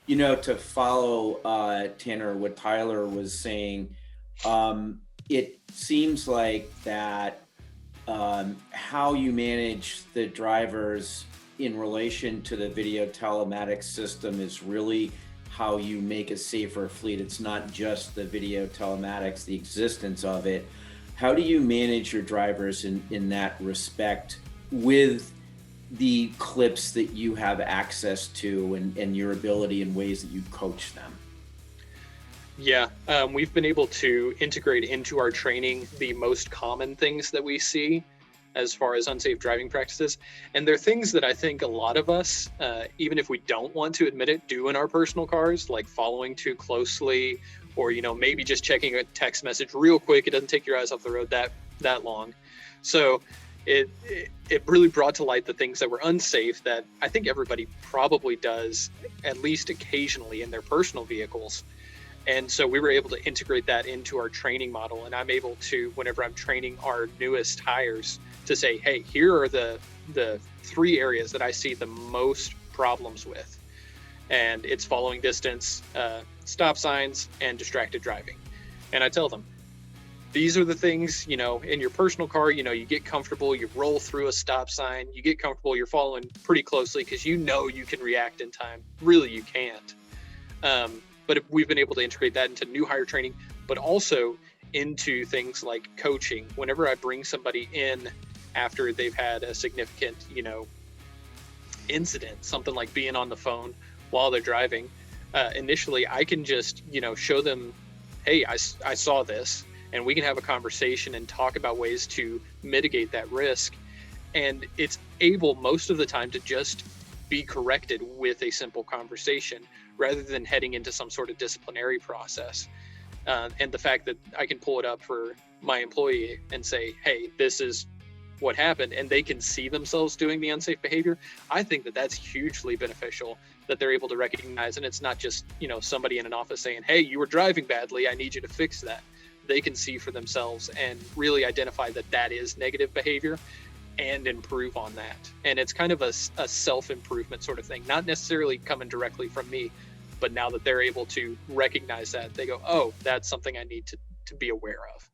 To follow Tanner, what Tyler was saying, it seems like that how you manage the drivers in relation to the video telematics system is really how you make a safer fleet. It's not just the video telematics, the existence of it. How do you manage your drivers in that respect with the clips that you have access to and your ability and ways that you coach them? Yeah, we've been able to integrate into our training the most common things that we see as far as unsafe driving practices. And they're things that I think a lot of us, even if we don't want to admit it, do in our personal cars, like following too closely, or maybe just checking a text message real quick. It doesn't take your eyes off the road that long. So it really brought to light the things that were unsafe that I think everybody probably does at least occasionally in their personal vehicles. And so we were able to integrate that into our training model. And I'm able to, whenever I'm training our newest hires, to say, hey, here are the three areas that I see the most problems with. And it's following distance, stop signs, and distracted driving. And I tell them, these are the things, in your personal car, you get comfortable, you roll through a stop sign, you get comfortable, you're following pretty closely because you can react in time. Really, you can't. But we've been able to integrate that into new hire training, but also into things like coaching. Whenever I bring somebody in after they've had a significant, incident, something like being on the phone while they're driving, initially I can just, show them, hey, I saw this, and we can have a conversation and talk about ways to mitigate that risk. And it's able most of the time to just be corrected with a simple conversation rather than heading into some sort of disciplinary process. And the fact that I can pull it up for my employee and say, hey, this is what happened, and they can see themselves doing the unsafe behavior, I think that that's hugely beneficial, that they're able to recognize. And it's not just, somebody in an office saying, hey, you were driving badly, I need you to fix that. They can see for themselves and really identify that that is negative behavior and improve on that. And it's kind of a self-improvement sort of thing, not necessarily coming directly from me, but now that they're able to recognize that, they go, oh, that's something I need to be aware of.